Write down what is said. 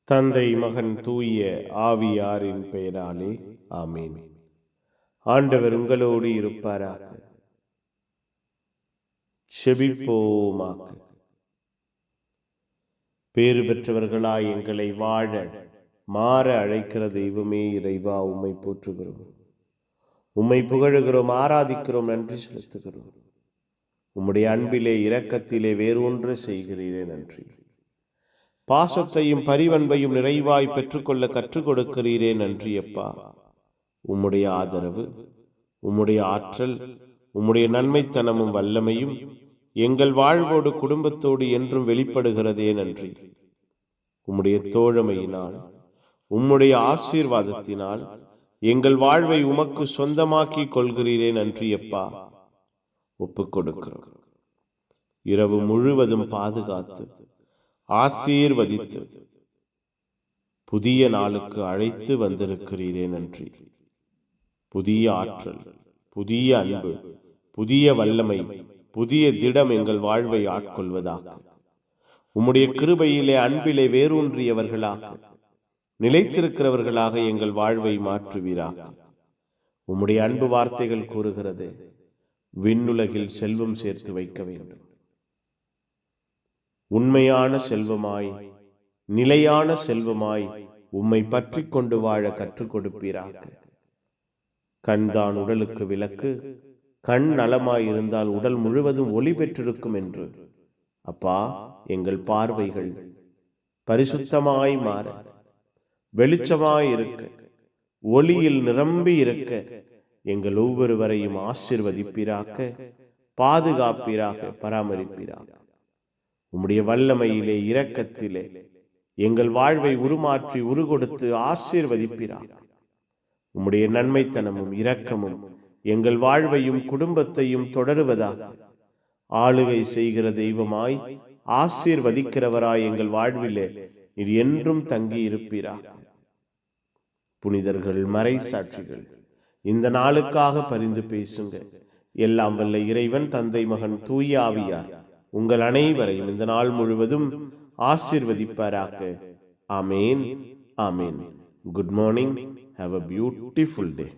தந்தை, மகன், தூய ஆவியாரின் பெயராலே ஆமீன். ஆண்டவர் உங்களோடு இருப்பாராக. செபிப்போமாக. பேறு பெற்றவர்களாய் எங்களை வாழ மாற அழைக்கிற தெய்வமே இறைவா, உம்மை போற்றுகிறோம், உம்மை புகழுகிறோம், ஆராதிக்கிறோம், நன்றி செலுத்துகிறோம். உம்முடைய அன்பிலே இரக்கத்திலே வேறொன்று செய்கிறீரே, நன்றி. பாசத்தையும் பரிவன்பையும் நிறைவாய் பெற்றுக்கொள்ள கற்றுக் கொடுக்கிறீரே, நன்றி அப்பா. உம்முடைய ஆதரவு, உம்முடைய ஆற்றல், உம்முடைய நன்மைத்தனமும் வல்லமையும் எங்கள் வாழ்வோடு குடும்பத்தோடு என்றும் வெளிப்படுகிறதே, நன்றி. உம்முடைய தோழமையினால், உம்முடைய ஆசீர்வாதத்தினால் எங்கள் வாழ்வை உமக்கு சொந்தமாக்கி கொள்கிறீரே, நன்றி அப்பா. ஒப்புக் கொடுக்கிறோம். இரவு முழுவதும் பாதுகாத்து ஆசீர்வதித்து புதிய நாளுக்கு அழைத்து வந்திருக்கிறீரே, நன்றி. புதிய ஆற்றல், புதிய அன்பு, புதிய வல்லமை, புதிய திடம் எங்கள் வாழ்வை ஆட்கொள்வதாக. உம்முடைய கிருபையிலே அன்பிலே வேரூன்றியவர்களாக, நிலைத்திருக்கிறவர்களாக எங்கள் வாழ்வை மாற்றுவீராக. உம்முடைய அன்பு வார்த்தைகள் கூறுகிறது, விண்ணுலகில் செல்வம் சேர்த்து வைக்க வேண்டும். உண்மையான செல்வமாய், நிலையான செல்வமாய் உம்மை பற்றி கொண்டு வாழ கற்றுக் கொடுப்பீராக. கண்தான் உடலுக்கு விளக்கு, கண் நலமாய் இருந்தால் உடல் முழுவதும் ஒளி பெற்றிருக்கும் என்று அப்பா, எங்கள் பார்வைகள் பரிசுத்தமாய் மாற, வெளிச்சமாய் இருக்க, ஒளியில் நிரம்பி இருக்க எங்கள் ஒவ்வொருவரையும் ஆசீர்வதிப்பீராக, பாதுகாப்பீராக, பராமரிப்பீராக. உம்முடைய வல்லமையிலே இரக்கத்திலே எங்கள் வாழ்வை உருமாற்றி உருகொடுத்து ஆசீர்வதிப்பீராக. உம்முடைய நன்மைத்தனமும் இரக்கமும் எங்கள் வாழ்வையும் குடும்பத்தையும் தொடருவதாக. ஆளுகை செய்கிற தெய்வமாய், ஆசீர்வதிக்கிறவராய் எங்கள் வாழ்விலே நீர் என்றும் தங்கி இருப்பீராக. புனிதர்கள், மறை சாட்சிகள், இந்த நாளுக்காக பரிந்து பேசுங்க. எல்லாம் வல்ல இறைவன் தந்தை, மகன், தூய ஆவியார் உங்கள் அனைவரையும் இந்த நாள் முழுவதும் ஆசீர்வதிப்பாராக. ஆமேன், ஆமேன். Good morning. Have a beautiful day.